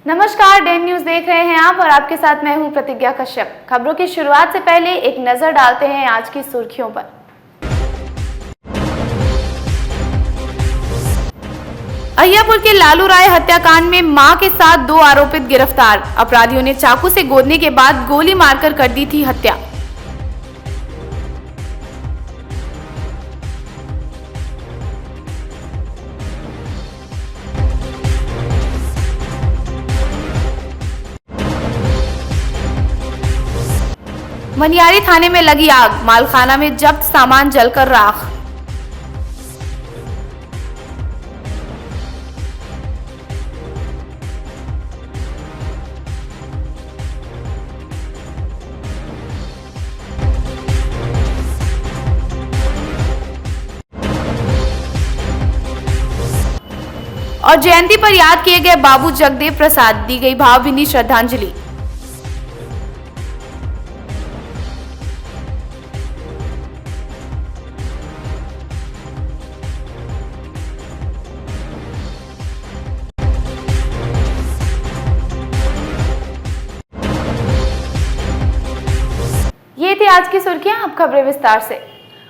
नमस्कार, Dane news देख रहे हैं आप और आपके साथ मैं हूं प्रतिज्ञा कश्यप। खबरों की शुरुआत से पहले एक नजर डालते हैं आज की सुर्खियों पर। अहियापुर के लालू राय हत्याकांड में मां के साथ 2 आरोपित गिरफ्तार। अपराधियों ने चाकू से गोदने के बाद गोली मारकर कर दी थी हत्या। मनियारी थाने में लगी आग, मालखाना में जब्त सामान जलकर राख। और जयंती पर याद किए गए बाबू जगदेव प्रसाद, दी गई भावभीनी श्रद्धांजलि। ये थी आज की सुर्खियां, अब खबरें विस्तार से।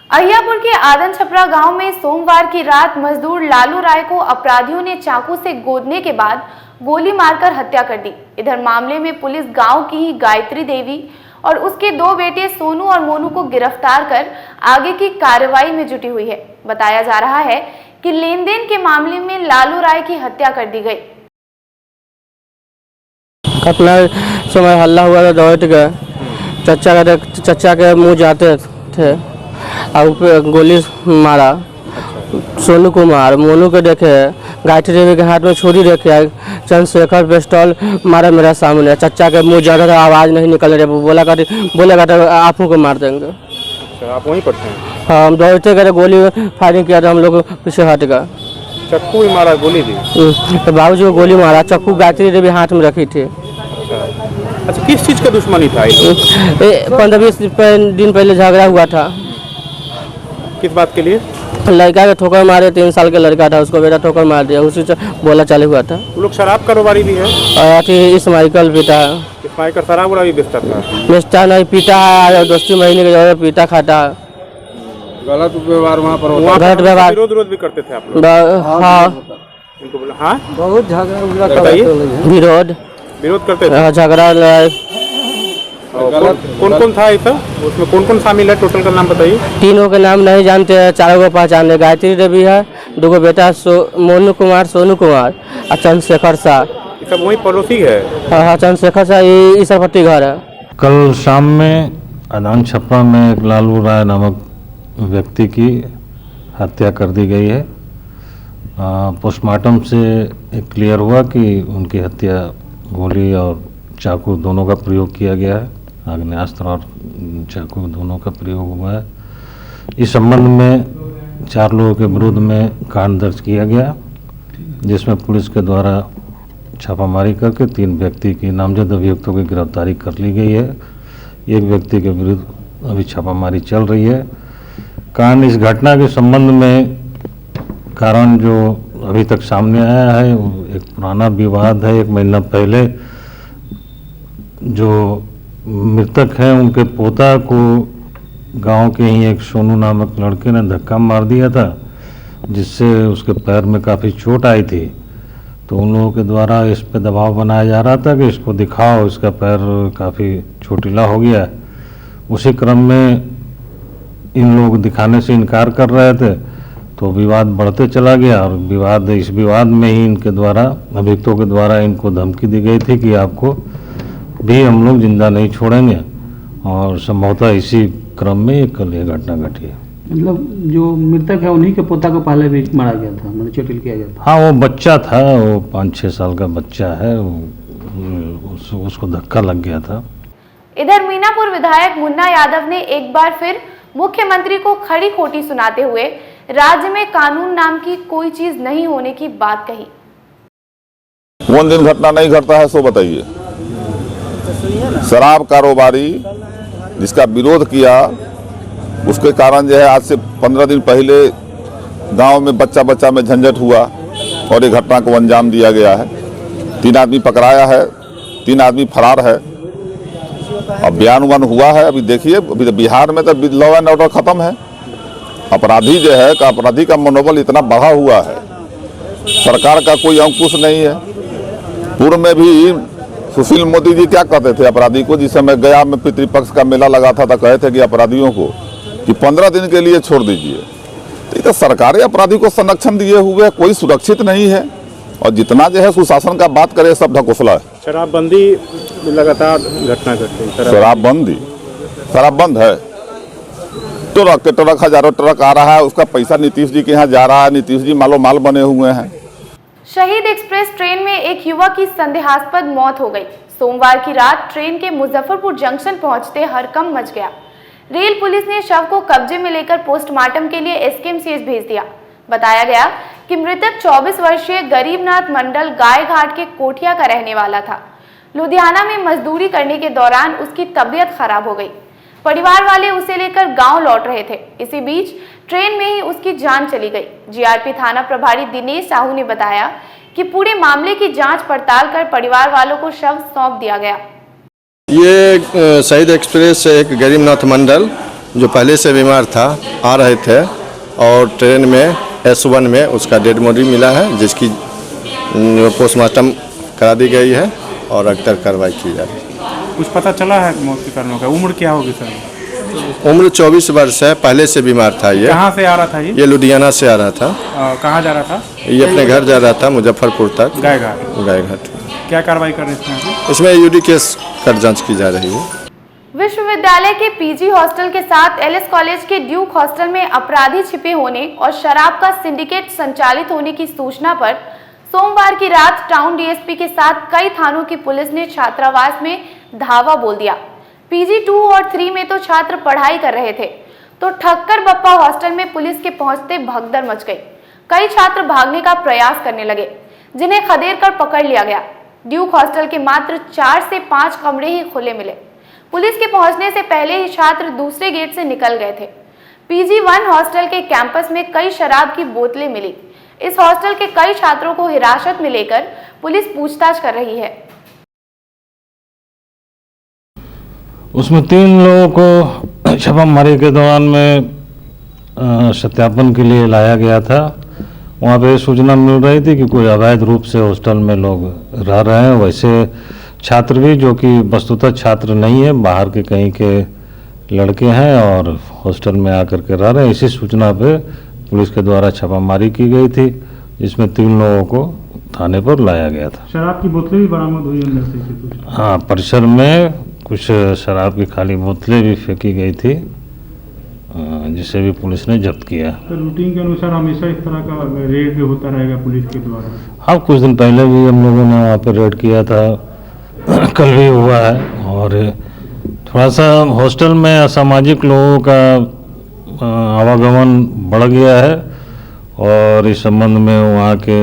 अहियापुर के आदन छपरा गांव में सोमवार की रात मजदूर लालू राय को अपराधियों ने चाकू से गोदने के बाद गोली मारकर हत्या कर दी। इधर मामले में पुलिस गांव की ही गायत्री देवी और उसके 2 बेटे सोनू और मोनू को गिरफ्तार कर आगे की कार्रवाई में जुटी हुई है। बताया जा रहा है कि लेन देन के मामले में लालू राय की हत्या कर दी गई। अपना समय हल्ला हुआ था, दौड़ गए। चचा के मुंह जाते थे और गोली मारा। सोनू कुमार, मोनू के देखे, गायत्री देवी के हाथ में छुरी रखे, चंद्रशेखर पिस्टल मारा मेरे सामने। चचा के मुंह जा रहा था, आवाज़ नहीं निकल रही, बोलेगा तो आपों को मार देंगे। आप वहीं पर थे? हाँ, हम दौड़ते गए, गोली फायरिंग किया था, हम लोग पीछे हट गए। चक्कू ही मारा, गोली दी? तो बाबूजी को गोली मारा, चक्कू गायत्री देवी हाथ में रखी थी। अच्छा, किस चीज़ का दुश्मनी था? 15-20 दिन पहले झगड़ा हुआ था। किस बात के लिए? लड़का के ठोकर मारे, 3 साल का लड़का था, उसको बेटा ठोकर मार दिया, उसी से बोला चालू हुआ था। वो लोग शराब कारोबारी भी है? इस्माइकल पीता है। इस्माइकल शराब भी बेचता था? बेचता नहीं, पीता है, दोस्ती महीने के जगह पीता खाता है। गलत व्यवहार वहाँ पर होता है। गलत व्यवहार, विरोध भी करते थे आप लोग? हाँ, बहुत झगड़ा, विरोध करते थे, झगड़ा। कौन कौन था ऐसा? उसमें कौन कौन शामिल है? टोटल का नाम बताइए। 3 के नाम नहीं जानते, 4 को पहचानते। गायत्री देवी है, 2 बेटा मोनू कुमार, सोनू कुमार और चंद्रशेखर शाह। सब वही पड़ोसी है? हाँ, चंद्रशेखर शाह ईसरपट्टी घर है। कल शाम में आदान छपरा में एक लालू राय नामक व्यक्ति की हत्या कर दी गई है। पोस्टमार्टम से एक क्लियर हुआ कि उनकी हत्या गोली और चाकू दोनों का प्रयोग किया गया है। आग्नेयास्त्र और चाकू दोनों का प्रयोग हुआ है। इस संबंध में 4 लोगों के विरुद्ध में कांड दर्ज किया गया, जिसमें पुलिस के द्वारा छापामारी करके 3 व्यक्ति की नामजद अभियुक्तों की गिरफ्तारी कर ली गई है। एक व्यक्ति के विरुद्ध अभी छापामारी चल रही है। कांड इस घटना के संबंध में कारण जो अभी तक सामने आया है, एक पुराना विवाद है। 1 महीना पहले जो मृतक हैं उनके पोता को गांव के ही एक सोनू नामक लड़के ने धक्का मार दिया था, जिससे उसके पैर में काफ़ी चोट आई थी। तो उन लोगों के द्वारा इस पे दबाव बनाया जा रहा था कि इसको दिखाओ, इसका पैर काफ़ी चोटिला हो गया है। उसी क्रम में इन लोग दिखाने से इनकार कर रहे थे, तो विवाद बढ़ते चला गया और इस विवाद में ही इनके द्वारा, अभियुक्तों के द्वारा इनको धमकी दी गई थी कि आपको भी हम लोग जिंदा नहीं छोड़ेंगे। और संभवतः इसी क्रम में कल ये घटना घटी है। मतलब जो मृतक है उन्हीं के पोता को पहले भी मारा गया था, मतलब चोटिल किया गया था? हाँ, वो बच्चा था, वो 5-6 साल का बच्चा है, उसको धक्का लग गया था। इधर मीनापुर विधायक मुन्ना यादव ने एक बार फिर मुख्यमंत्री को खड़ी खोटी सुनाते हुए राज्य में कानून नाम की कोई चीज नहीं होने की बात कही। कौन दिन घटना नहीं घटता है सो बताइए। शराब कारोबारी जिसका विरोध किया, उसके कारण जो है आज से 15 दिन पहले गांव में बच्चा में झंझट हुआ और ये घटना को अंजाम दिया गया है। 3 आदमी पकड़ाया है, 3 आदमी फरार है। अब बयान उबान हुआ है, अभी देखिए। अभी तो बिहार में तो लॉ एंड ऑर्डर खत्म है। अपराधी जो है का अपराधी का मनोबल इतना बढ़ा हुआ है, सरकार का कोई अंकुश नहीं है। पूर्व में भी सुशील मोदी जी क्या कहते थे अपराधी को, जिस समय गया में पितृपक्ष का मेला लगा था तो कहे थे कि अपराधियों को कि 15 दिन के लिए छोड़ दीजिए। तो सरकारें अपराधी को संरक्षण दिए हुए, कोई सुरक्षित नहीं है। और जितना जो है सुशासन का बात करे सब ढकोसला है। शराबबंदी लगातार घटना घट रही है। शराब बंद है। ट्रक हजारों ट्रक आ रहा है, उसका पैसा नीतीश जी के यहाँ जा रहा है। नीतीश जी मालो माल बने हुए हैं। शहीद एक्सप्रेस ट्रेन में एक युवक की संदेहास्पद मौत हो गई। सोमवार की रात ट्रेन के मुजफ्फरपुर जंक्शन पहुंचते हड़कंप मच गया। रेल पुलिस ने शव को कब्जे में लेकर पोस्टमार्टम के लिए एसकेएमसीएच भेज दिया। बताया गया कि मृतक 24 वर्षीय गरीबनाथ मंडल गायघाट के कोठिया का रहने वाला था। लुधियाना में मजदूरी करने के दौरान उसकी तबीयत खराब हो गई। परिवार वाले उसे लेकर गांव लौट रहे थे। इसी बीच ट्रेन में ही उसकी जान चली गई। जीआरपी थाना प्रभारी दिनेश साहू ने बताया कि पूरे मामले की जांच पड़ताल कर परिवार वालों को शव सौंप दिया गया। ये शहीद एक्सप्रेस से एक गरीबनाथ मंडल जो पहले से बीमार था, आ रहे थे और ट्रेन में S1 में उसका डेड बॉडी मिला है, जिसकी पोस्टमार्टम करा दी गई है और अगतर कार्रवाई की जा रही है। कुछ पता चला है मौत के कारणों का? उम्र क्या होगी सर? उम्र 24 वर्ष है, पहले से बीमार था। ये कहाँ से आ रहा था? ये लुधियाना से आ रहा था। कहाँ जा रहा था? ये अपने घर जा रहा था, मुजफ्फरपुर तक। गायघाट। क्या कार्रवाई कर रहे हैं इसमें? यूडी केस कर जांच की जा रही है। विश्वविद्यालय के पीजी हॉस्टल के साथ एलएस कॉलेज के ड्यूक हॉस्टल में अपराधी छिपे होने और शराब का सिंडिकेट संचालित होने की सूचना पर सोमवार की रात टाउन डीएसपी के साथ कई थानों की पुलिस ने छात्रावास में धावा बोल दिया। पीजी 2 और 3 में तो छात्र पढ़ाई कर रहे थे, तो ठक्कर बप्पा हॉस्टल में पुलिस के पहुंचते भगदड़ मच गई। कई छात्र भागने का प्रयास करने लगे, जिन्हें खदेड़ कर पकड़ लिया गया। ड्यूक हॉस्टल के मात्र 4 से 5 कमरे ही खुले मिले। पुलिस के पहुंचने से पहले ही छात्र दूसरे गेट से निकल गए थे। पीजी 1 हॉस्टल के कैंपस में कई शराब की बोतलें मिली। इस हॉस्टल के कई छात्रों को हिरासत में लेकर पुलिस पूछताछ कर रही है। उसमें 3 लोगों को छापामारी के दौरान में सत्यापन के लिए लाया गया था। वहाँ पे सूचना मिल रही थी कि कोई अवैध रूप से हॉस्टल में लोग रह रहे हैं। वैसे छात्र भी, जो कि वस्तुतः छात्र नहीं है, बाहर के कहीं के लड़के हैं और हॉस्टल में आकर के रह रहे हैं। इसी सूचना पे पुलिस के द्वारा छापामारी की गई थी, जिसमें 3 लोगों को थाने पर लाया गया था। शराब की बोतलें भी बरामद हुई अंदर से? हाँ, परिसर में कुछ शराब की खाली बोतलें भी फेंकी गई थी, जिसे भी पुलिस ने जब्त किया। तो रूटीन के अनुसार हमेशा इस तरह का रेड होता रहेगा पुलिस के द्वारा? हाँ, कुछ दिन पहले भी हम लोगों ने वहाँ पर रेड किया था, कल भी हुआ है। और थोड़ा सा हॉस्टल में असामाजिक लोगों का आवागमन बढ़ गया है और इस संबंध में वहाँ के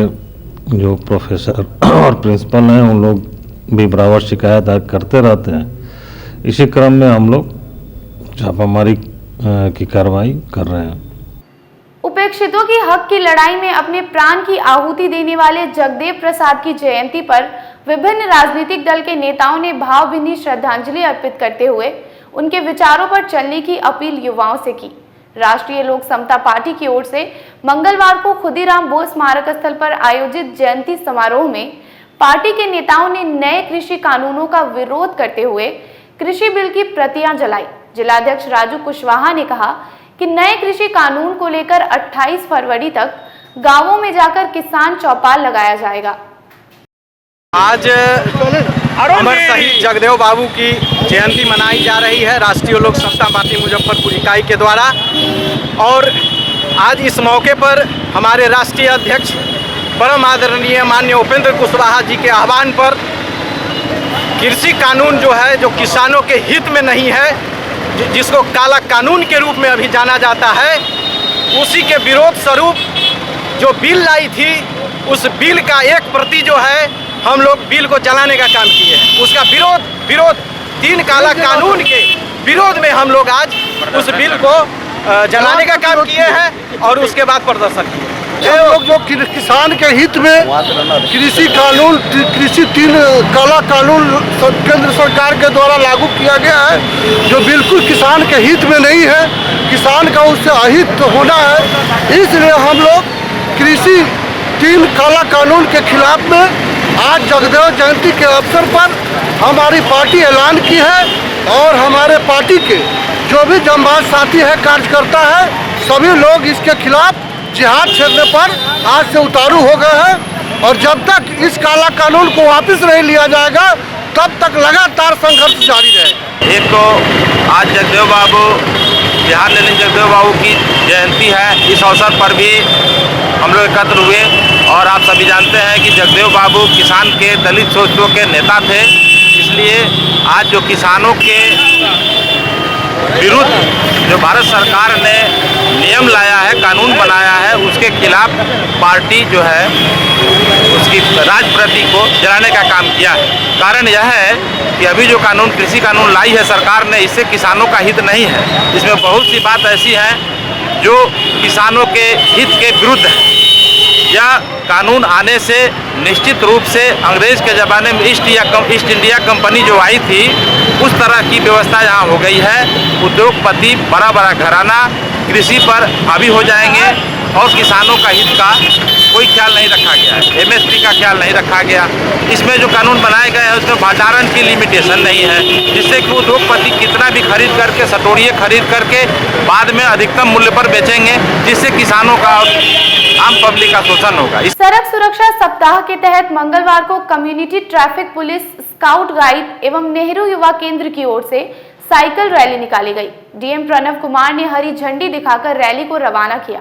जो प्रोफेसर और प्रिंसिपल हैं, उन लोग भी बराबर शिकायत करते रहते हैं। इसी क्रम में हम लोग छापामारी की कार्रवाई कर रहे हैं। उपेक्षितों की हक की लड़ाई में अपने प्राण की आहुति देने वाले जगदेव प्रसाद की जयंती पर विभिन्न राजनीतिक दल के नेताओं ने भावभीनी श्रद्धांजलि अर्पित करते हुए उनके विचारों पर चलने की अपील युवाओं से की। राष्ट्रीय लोक समता पार्टी की ओर से मंगलवार को खुदीराम बोस स्मारक स्थल पर आयोजित जयंती समारोह में पार्टी के नेताओं ने नए कृषि कानूनों का विरोध करते हुए कृषि बिल की प्रतियां जलाई। जिलाध्यक्ष राजू कुशवाहा ने कहा कि नए कृषि कानून को लेकर 28 फरवरी तक गांवों में जाकर किसान चौपाल लगाया जाएगा। आज अमर शहीद जगदेव बाबू की जयंती मनाई जा रही है राष्ट्रीय लोक समता पार्टी मुजफ्फरपुर इकाई के द्वारा। और आज इस मौके पर हमारे राष्ट्रीय अध्यक्ष परम आदरणीय माननीय उपेंद्र कुशवाहा जी के आह्वान पर कृषि कानून जो है, जो किसानों के हित में नहीं है, जिसको काला कानून के रूप में अभी जाना जाता है, उसी के विरोध स्वरूप जो बिल लाई थी, उस बिल का एक प्रति जो है हम लोग बिल को जलाने का काम किए हैं। उसका विरोध 3 काला कानून के विरोध में हम लोग आज उस बिल को जलाने का काम किए हैं और उसके बाद प्रदर्शन किए। हम लोग जो किसान के हित में कृषि कानून, कृषि 3 काला कानून केंद्र सरकार के द्वारा लागू किया गया है, जो बिल्कुल किसान के हित में नहीं है, किसान का उससे अहित होना है। इसलिए हम लोग कृषि 3 काला कानून के खिलाफ में आज जगदेव जयंती के अवसर पर हमारी पार्टी ऐलान की है और हमारे पार्टी के जो भी जमबाज साथी है, कार्यकर्ता है, सभी लोग इसके खिलाफ जिहाद छेड़ने पर आज से उतारू हो गए हैं और जब तक इस काला कानून को वापस नहीं लिया जाएगा तब तक लगातार संघर्ष जारी रहे। एक तो आज जगदेव बाबू, बिहार लेने जगदेव बाबू की जयंती है। इस अवसर पर भी हम लोग एकत्र हुए और आप सभी जानते हैं कि जगदेव बाबू किसान के, दलित सोचों के नेता थे। इसलिए आज जो किसानों के विरुद्ध जो भारत सरकार ने नियम लाया है, कानून बनाया है, उसके खिलाफ पार्टी जो है उसकी राजप्रति को जलाने का काम किया है। कारण यह है कि अभी जो कानून, कृषि कानून लाई है सरकार ने, इससे किसानों का हित नहीं है। इसमें बहुत सी बात ऐसी हैं जो किसानों के हित के विरुद्ध है। यह कानून आने से निश्चित रूप से अंग्रेज के ज़माने में ईस्ट इंडिया कंपनी जो आई थी, उस तरह की व्यवस्था यहाँ हो गई है। उद्योगपति, बड़ा बड़ा घराना कृषि पर हावी हो जाएंगे और किसानों का हित का कोई ख्याल नहीं रखा गया है, MSP का ख्याल नहीं रखा गया। इसमें जो कानून बनाए गए हैं उसमें भंडारण की लिमिटेशन नहीं है, जिससे कि उद्योगपति कितना भी खरीद करके, सटोरिये खरीद करके बाद में अधिकतम मूल्य पर बेचेंगे, जिससे किसानों का और आम पब्लिक का शोषण होगा। सड़क सुरक्षा सप्ताह के तहत मंगलवार को community traffic police, scout guide एवं नेहरू युवा केंद्र की ओर से साइकिल रैली निकाली गई। डीएम प्रणव कुमार ने हरी झंडी दिखाकर रैली को रवाना किया।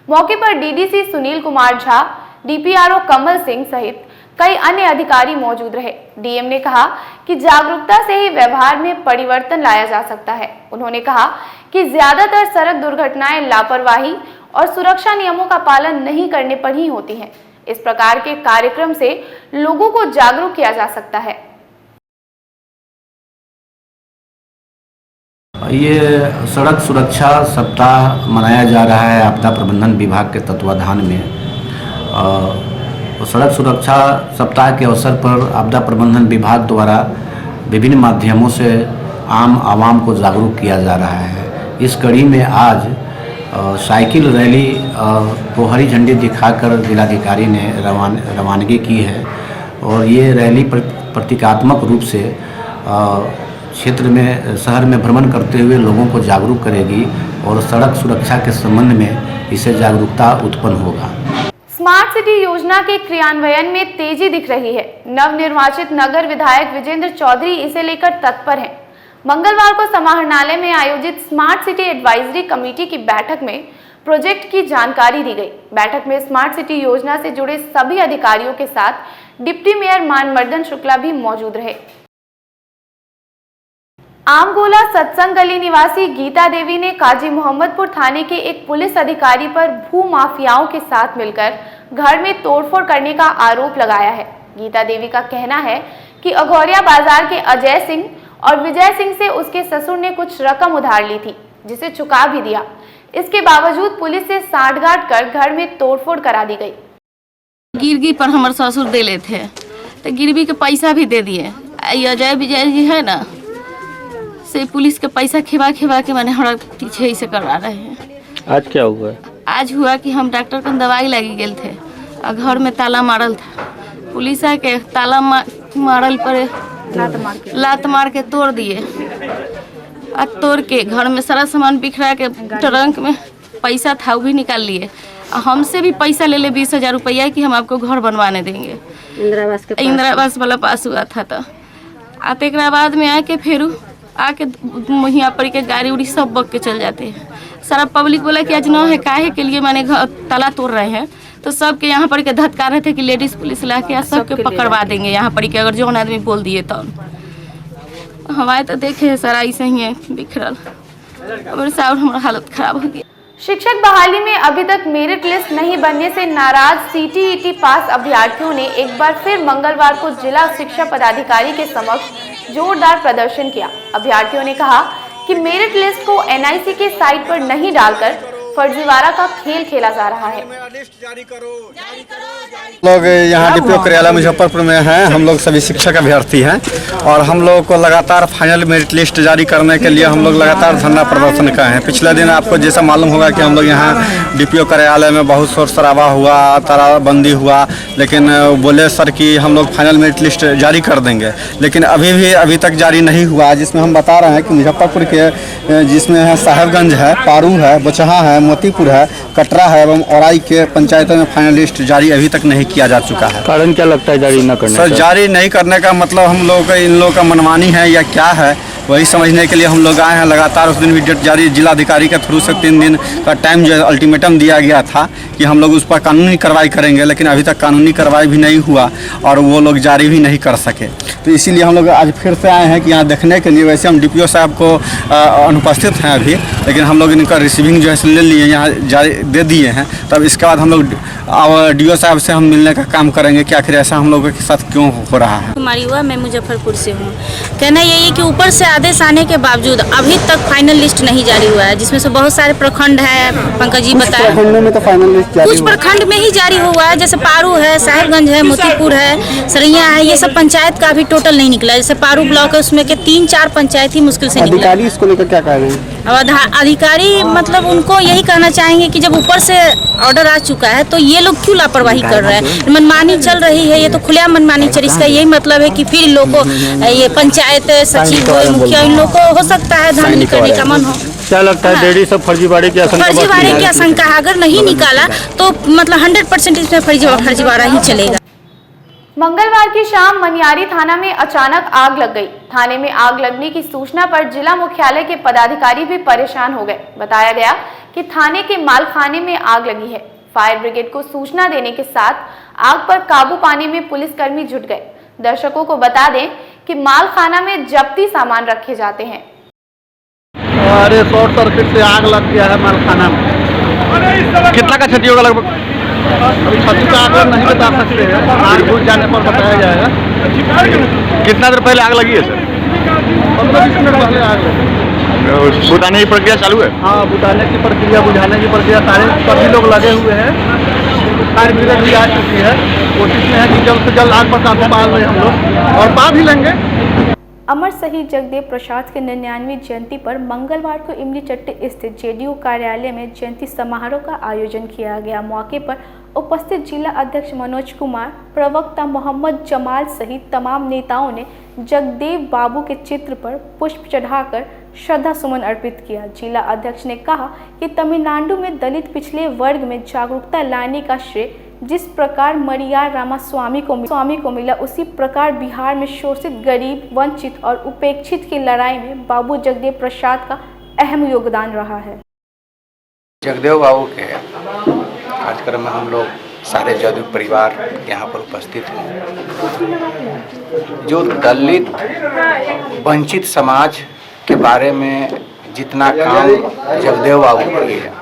मौके पर डीडीसी सुनील कुमार झा, डीपीआरओ कमल सिंह सहित कई अन्य अधिकारी मौजूद रहे। डीएम ने कहा कि जागरूकता से ही व्यवहार में परिवर्तन लाया जा सकता है। उन्होंने कहा कि ज्यादातर सड़क दुर्घटनाएं लापरवाही और सुरक्षा नियमों का पालन नहीं करने पर ही होती हैं। इस प्रकार के कार्यक्रम से लोगों को जागरूक किया जा सकता है। ये सड़क सुरक्षा सप्ताह मनाया जा रहा है आपदा प्रबंधन विभाग के तत्वाधान में। सड़क सुरक्षा सप्ताह के अवसर पर आपदा प्रबंधन विभाग द्वारा विभिन्न माध्यमों से आम आवाम को जागरूक किया जा रहा है। इस कड़ी में आज साइकिल रैली को हरी झंडी दिखाकर जिलाधिकारी ने रवानगी की है और ये रैली प्रतीकात्मक रूप से क्षेत्र में, शहर में भ्रमण करते हुए लोगों को जागरूक करेगी और सड़क सुरक्षा के संबंध में इससे जागरूकता उत्पन्न होगा। स्मार्ट सिटी योजना के क्रियान्वयन में तेजी दिख रही है। नवनिर्वाचित नगर विधायक विजेंद्र चौधरी इसे लेकर तत्पर हैं। मंगलवार को समाहरणालय में आयोजित स्मार्ट सिटी एडवाइजरी कमेटी की बैठक में प्रोजेक्ट की जानकारी दी गई। बैठक में स्मार्ट सिटी योजना से जुड़े सभी अधिकारियों के साथ डिप्टी मेयर मानमर्दन शुक्ला भी मौजूद रहे। आमगोला सत्संग गली निवासी गीता देवी ने काजी मोहम्मदपुर थाने के एक पुलिस अधिकारी पर भू माफियाओं के साथ मिलकर घर में तोड़फोड़ करने का आरोप लगाया है। गीता देवी का कहना है कि अघौरिया बाजार के अजय सिंह और विजय सिंह से उसके ससुर ने कुछ रकम उधार ली थी, जिसे चुका भी दिया। इसके बावजूद पुलिस से सांठगांठ कर घर में तोड़फोड़ करा दी गई। गिरगी पर हमारे ससुर दे ले थे तो गिरवी के पैसा भी दे दिए। अजय विजय जी है ना, से पुलिस के पैसा खिवा के मैंने हमारा पीछे ही से करवा रहे हैं। आज क्या हुआ? आज हुआ कि हम डॉक्टर को दवाई लगी गए थे और घर में ताला मारल था। पुलिस आके ताला मारल पर लात मार के तोड़ दिए और तोड़ के घर में सारा सामान बिखरा के ट्रंक में पैसा था वो भी निकाल लिए। हमसे भी पैसा ले ले 20,000 रुपया कि हम आपको घर बनवाने देंगे। इंदिरावास वाला पास हुआ था। तो आते के बाद में आके फिर आके यहाँ पर के गाड़ी उड़ी सब बग के चल जाते हैं। सारा पब्लिक बोला कि आज न है, काहे के लिए मैंने ताला तोड़ रहे हैं। तो सबके यहाँ पर के धत्कार रहे थे कि लेडीज पुलिस ला के सबके पकड़वा देंगे यहाँ पर के, अगर जो आदमी बोल दिए तो। हमारे तो देखे सारा ऐसे ही है बिखरल। और साहब हमारा हालत खराब हो गया। शिक्षक बहाली में अभी तक मेरिट लिस्ट नहीं बनने से नाराज CTET पास अभ्यर्थियों ने एक बार फिर मंगलवार को जिला शिक्षा पदाधिकारी के समक्ष जोरदार प्रदर्शन किया। अभ्यर्थियों ने कहा कि मेरिट लिस्ट को NIC के साइट पर नहीं डालकर फर्जीवाड़ा का खेल खेला जा रहा है। लोग यहाँ डीपीओ कार्यालय मुजफ्फरपुर में हैं। हम लोग सभी शिक्षक अभ्यर्थी हैं और हम लोग को लगातार फाइनल मेरिट लिस्ट जारी करने के लिए हम लोग लगातार धरना प्रदर्शन कर हैं। पिछले दिन आपको जैसा मालूम होगा कि हम लोग यहाँ डीपीओ कार्यालय में बहुत शोर शराबा हुआ, तालाबंदी हुआ, लेकिन बोले सर कि हम लोग फाइनल मेरिट लिस्ट जारी कर देंगे, लेकिन अभी तक जारी नहीं हुआ। जिसमें हम बता रहे हैं कि मुजफ्फरपुर के जिसमें है साहेबगंज है, पारू है, बोचहा है, मोतीपुर है, कटरा है एवं औराई के पंचायतों में फाइनल लिस्ट जारी अभी तक नहीं किया जा चुका है। कारण क्या लगता है जारी न करने सर, जारी नहीं करने का मतलब हम लोग इन लोगों का मनमानी है या क्या है, वही समझने के लिए हम लोग आए हैं। लगातार उस दिन भी डेट जारी जिलाधिकारी के थ्रू से 3 दिन का टाइम जो अल्टीमेटम दिया गया था कि हम लोग उस पर कानूनी कार्रवाई करेंगे, लेकिन अभी तक कानूनी कार्रवाई भी नहीं हुआ और वो लोग जारी भी नहीं कर सके। तो इसीलिए हम लोग आज फिर से आए हैं कि यहाँ देखने के लिए। वैसे हम डीपीओ साहब को अनुपस्थित हैं अभी, लेकिन हम लोग इनका रिसीविंग जो है ले लिए, यहाँ जारी दे दिए हैं। तब इसके बाद हम लोग डीओ साहब से हम मिलने का काम करेंगे कि आखिर ऐसा हम लोगों के साथ क्यों हो रहा है। कुमारी हुआ, मैं मुजफ्फरपुर से हूँ। कहना यही है कि ऊपर से आदेश आने के बावजूद अभी तक फाइनल लिस्ट नहीं जारी हुआ है, जिसमें से बहुत सारे प्रखंड है। पंकज जी बताए में तो फाइनल लिस्ट जारी कुछ प्रखंड में ही जारी हुआ है, जैसे पारू है, साहेबगंज है, मोतीपुर है, सरैया है, ये सब पंचायत का अभी टोटल नहीं निकला। जैसे पारू ब्लॉक है, उसमें के 3-4 पंचायत ही मुश्किल से निकला। अधिकारी इसको लेकर क्या कह रहे हैं? और अधिकारी मतलब उनको यही कहना चाहेंगे कि जब ऊपर से ऑर्डर आ चुका है तो ये लोग क्यों लापरवाही कर रहे हैं। मनमानी चल रही है, ये तो खुलेआम मनमानी चल। इसका यही मतलब है कि फिर इन लोगों को ये पंचायत सचिव मुखिया इन लोगों को हो सकता है धांधली करने का मन हो। क्या लगता है डेढ़ी सब फर्जीवाड़े की आशंका? फर्जीवाड़े की आशंका अगर नहीं निकाला तो मतलब 100% इसमें फर्जीवाड़ा ही चलेगा। मंगलवार की शाम मनियारी थाना में अचानक आग लग गई। थाने में आग लगने की सूचना पर जिला मुख्यालय के पदाधिकारी भी परेशान हो गए। बताया गया कि थाने के मालखाने में आग लगी है। फायर ब्रिगेड को सूचना देने के साथ आग पर काबू पाने में पुलिसकर्मी जुट गए। दर्शकों को बता दें कि मालखाना में जब्ती सामान रखे जाते हैं। अरे शॉर्ट सर्किट से आग लग गया है मालखाना में। कितना का क्षति होगा लगभग? अभी क्षति का आंकलन नहीं बता सकते हैं, आग बुझ जाने पर बताया जाएगा। कितना देर पहले आग लगी है सर? 15-20 मिनट पहले आग लगी। बुझाने की प्रक्रिया चालू है? हाँ, बुझाने की प्रक्रिया, बुझाने की प्रक्रिया सभी लोग लगे हुए हैं। फायर ब्रिगेड भी आ चुकी है। कोशिश में है कि जल्द से जल्द आग पर काबू पा लें हम लोग, और पा भी लेंगे। अमर शहीद जगदेव प्रसाद के 99वीं जयंती पर मंगलवार को इमली चट्टी स्थित जेडीयू कार्यालय में जयंती समारोह का आयोजन किया गया। मौके पर उपस्थित जिला अध्यक्ष मनोज कुमार, प्रवक्ता मोहम्मद जमाल सहित तमाम नेताओं ने जगदेव बाबू के चित्र पर पुष्प चढ़ाकर श्रद्धा सुमन अर्पित किया। जिला अध्यक्ष ने कहा कि तमिलनाडु में दलित पिछले वर्ग में जागरूकता लाने का श्रेय जिस प्रकार मरियार रामास्वामी को मिला, उसी प्रकार बिहार में शोषित, गरीब, वंचित और उपेक्षित की लड़ाई में बाबू जगदेव प्रसाद का अहम योगदान रहा है। जगदेव बाबू के कार्यक्रम में हम लोग सारे जदयू परिवार यहाँ पर उपस्थित हैं। जो दलित वंचित समाज के बारे में जितना काम जगदेव बाबू किए हैं,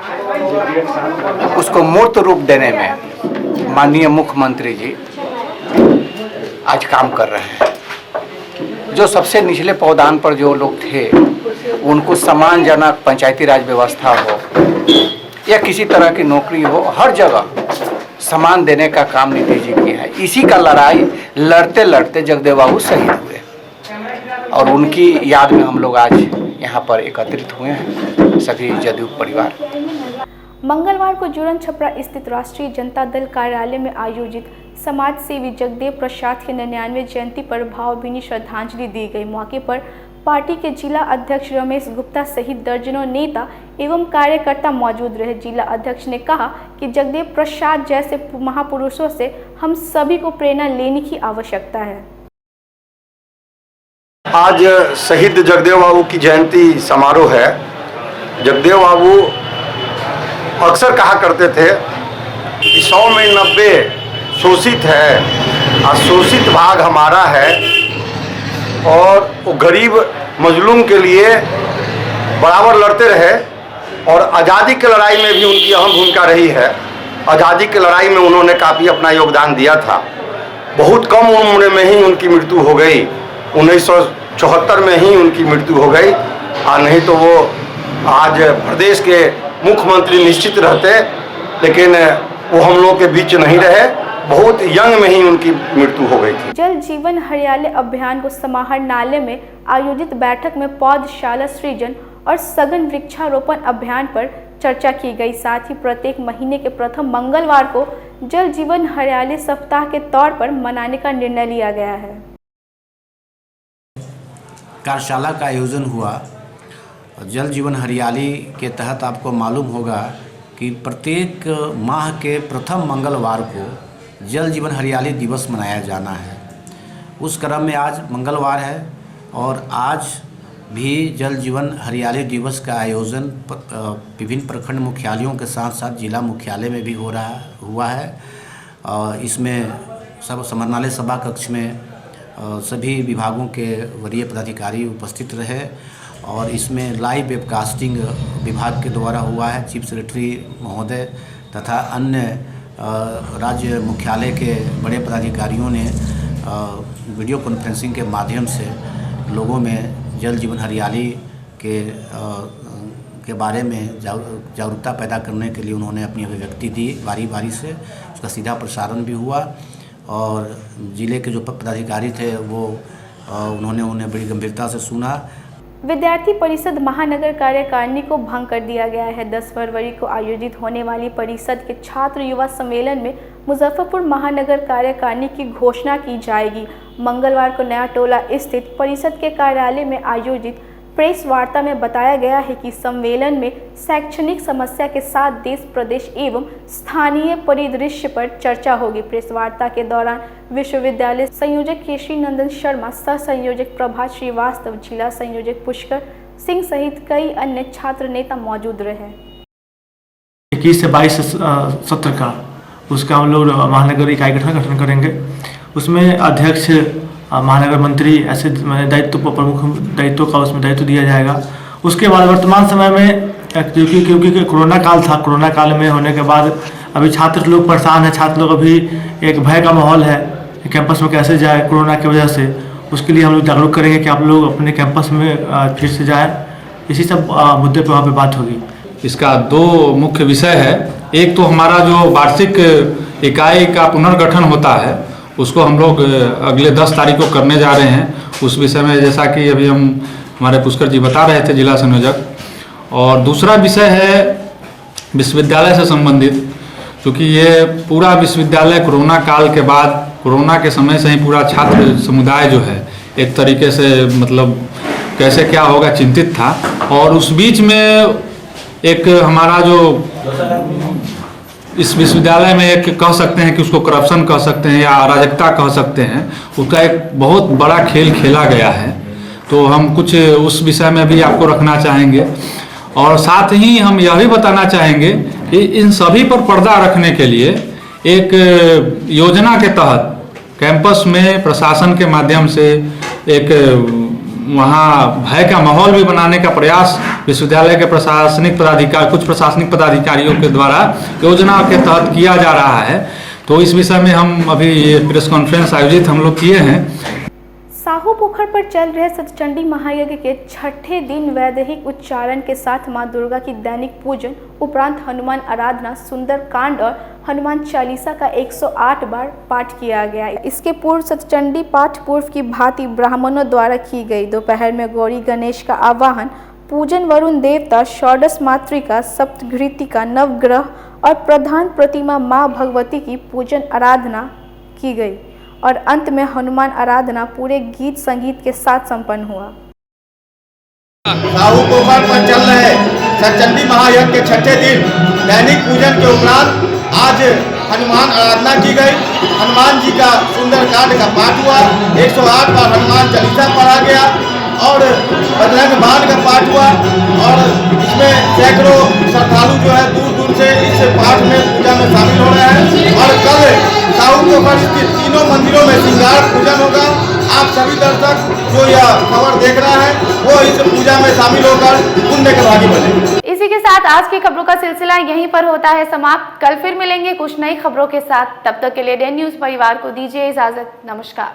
उसको मूर्त रूप देने में माननीय मुख्यमंत्री जी आज काम कर रहे हैं। जो सबसे निचले पौधान पर जो लोग थे, उनको सम्मानजनक पंचायती राज व्यवस्था हो या किसी तरह की नौकरी हो, हर जगह सम्मान देने का काम नीतीश जी किया है। इसी का लड़ाई लड़ते लड़ते जगदेव बाबू शहीद हुए और उनकी याद में हम लोग आज यहाँ पर एकत्रित हुए हैं, सभी जदयू परिवार। मंगलवार को जुड़न छपरा स्थित राष्ट्रीय जनता दल कार्यालय में आयोजित समाज सेवी जगदेव प्रसाद के 99वें जयंती पर भावभीनी श्रद्धांजलि दी गई। मौके पर पार्टी के जिला अध्यक्ष रमेश गुप्ता सहित दर्जनों नेता एवं कार्यकर्ता मौजूद रहे। जिला अध्यक्ष ने कहा कि जगदेव प्रसाद जैसे महापुरुषों से हम सभी को प्रेरणा लेने की आवश्यकता है। आज शहीद जगदेव बाबू की जयंती समारोह है। जगदेव बाबू अक्सर कहा करते थे कि 100 में 90 शोषित है और शोषित भाग हमारा है, और वो गरीब मजलूम के लिए बराबर लड़ते रहे और आज़ादी की लड़ाई में भी उनकी अहम भूमिका रही है। आज़ादी की लड़ाई में उन्होंने काफ़ी अपना योगदान दिया था। बहुत कम उम्र में ही उनकी मृत्यु हो गई, 1974 में ही उनकी मृत्यु हो गई, और नहीं तो वो आज प्रदेश के मुख्यमंत्री निश्चित रहते, लेकिन वो हम लोग के बीच नहीं रहे। बहुत यंग में ही उनकी मृत्यु हो गई थी। जल जीवन हरियाली अभियान को समाहरणालय में आयोजित बैठक में पौधशाला सृजन और सघन वृक्षारोपण अभियान पर चर्चा की गई। साथ ही प्रत्येक महीने के प्रथम मंगलवार को जल जीवन हरियाली सप्ताह के तौर पर मनाने का निर्णय लिया गया है। कार्यशाला का आयोजन हुआ। जल जीवन हरियाली के तहत आपको मालूम होगा कि प्रत्येक माह के प्रथम मंगलवार को जल जीवन हरियाली दिवस मनाया जाना है। उस क्रम में आज मंगलवार है और आज भी जल जीवन हरियाली दिवस का आयोजन विभिन्न प्रखंड मुख्यालयों के साथ साथ जिला मुख्यालय में भी हुआ है। इसमें सब समरणालय सभा कक्ष में सभी विभागों के वरीय पदाधिकारी उपस्थित रहे और इसमें लाइव वेबकास्टिंग विभाग के द्वारा हुआ है। चीफ सेक्रेटरी महोदय तथा अन्य राज्य मुख्यालय के बड़े पदाधिकारियों ने वीडियो कॉन्फ्रेंसिंग के माध्यम से लोगों में जल जीवन हरियाली के बारे में जागरूकता पैदा करने के लिए उन्होंने अपनी अभिव्यक्ति दी। बारी बारी से उसका सीधा प्रसारण भी हुआ और ज़िले के जो पदाधिकारी थे वो उन्होंने उन्हें बड़ी गंभीरता से सुना। विद्यार्थी परिषद महानगर कार्यकारिणी को भंग कर दिया गया है। 10 फरवरी को आयोजित होने वाली परिषद के छात्र युवा सम्मेलन में मुजफ्फरपुर महानगर कार्यकारिणी की घोषणा की जाएगी। मंगलवार को नया टोला स्थित परिषद के कार्यालय में आयोजित प्रेस वार्ता में बताया गया है कि सम्मेलन में शैक्षणिक समस्या के साथ देश, प्रदेश एवं स्थानीय परिदृश्य पर चर्चा होगी। प्रेस वार्ता के दौरान विश्वविद्यालय संयोजक केशरी नंदन शर्मा, सह संयोजक प्रभात श्रीवास्तव, जिला संयोजक पुष्कर सिंह सहित कई अन्य छात्र नेता मौजूद रहे। 21 से 22 सत्र का उसका हम लोग महानगर इकाई गठन करेंगे। उसमें अध्यक्ष, महानगर मंत्री, ऐसे दायित्व, प्रमुख दायित्व का उसमें दायित्व दिया जाएगा। उसके बाद वर्तमान समय में क्योंकि कोरोना काल था, कोरोना काल में होने के बाद अभी छात्र लोग परेशान हैं। छात्र लोग अभी एक भय का माहौल है कैंपस में कैसे जाए कोरोना की वजह से। उसके लिए हम लोग जागरूक करेंगे कि आप लोग अपने कैंपस में फिर से जाएँ। इसी सब मुद्दे पर वहाँ पर बात होगी। इसका 2 मुख्य विषय है। एक तो हमारा जो वार्षिक इकाई का पुनर्गठन होता है उसको हम लोग अगले 10 तारीख को करने जा रहे हैं। उस विषय में जैसा कि अभी हमारे पुष्कर जी बता रहे थे, जिला संयोजक। और दूसरा विषय है विश्वविद्यालय से संबंधित, क्योंकि ये पूरा विश्वविद्यालय कोरोना काल के बाद, कोरोना के समय से ही पूरा छात्र समुदाय जो है एक तरीके से मतलब कैसे क्या होगा चिंतित था। और उस बीच में एक हमारा जो इस विश्वविद्यालय में एक कह सकते हैं कि उसको करप्शन कह सकते हैं या अराजकता कह सकते हैं, उसका एक बहुत बड़ा खेल खेला गया है। तो हम कुछ उस विषय में भी आपको रखना चाहेंगे और साथ ही हम यह भी बताना चाहेंगे कि इन सभी पर पर्दा रखने के लिए एक योजना के तहत कैंपस में प्रशासन के माध्यम से एक वहाँ भय का माहौल भी बनाने का प्रयास विश्वविद्यालय के कुछ प्रशासनिक पदाधिकारियों के द्वारा योजना के तहत किया जा रहा है। तो इस विषय में हम अभी ये प्रेस कॉन्फ्रेंस आयोजित हम लोग किए हैं। साहू पोखर पर चल रहे सतचंडी महायज्ञ के 6ठे दिन वैदिक उच्चारण के साथ मां दुर्गा की दैनिक पूजन उपरांत हनुमान आराधना, सुंदर कांड और हनुमान चालीसा का 108 बार पाठ किया गया। इसके पूर्व सतचंडी पाठ पूर्व की भांति ब्राह्मणों द्वारा की गई। दोपहर में गौरी गणेश का आवाहन, पूजन, वरुण देवता, षोडश मातृका, सप्तघृतिका, नवग्रह और प्रधान प्रतिमा मां भगवती की पूजन आराधना की गई और अंत में हनुमान आराधना पूरे गीत संगीत के साथ संपन्न हुआ। साहू पोखर पर चल रहे सतचंडी महायज्ञ के 6ठे दिन दैनिक पूजन के उपरांत आज हनुमान आराधना की गई। हनुमान जी का सुंदर कांड का पाठ हुआ, 108 बार हनुमान चालीसा पढ़ा गया और बजरंग बाण का पाठ हुआ और इसमें सैकड़ों श्रद्धालु जो है दूर दूर से इस पाठ में पूजा में शामिल हो रहे हैं। और कल साहू पोखर स्थित तीनों मंदिरों में श्रृंगार पूजन होगा। आप सभी दर्शक जो यह खबर देख रहे हैं वो इस पूजा में शामिल होकर पुण्य के भागी बने। इसी के साथ आज की खबरों का सिलसिला यहीं पर होता है समाप्त। कल फिर मिलेंगे कुछ नई खबरों के साथ। तब तक के लिए डे न्यूज परिवार को दीजिए इजाजत। नमस्कार।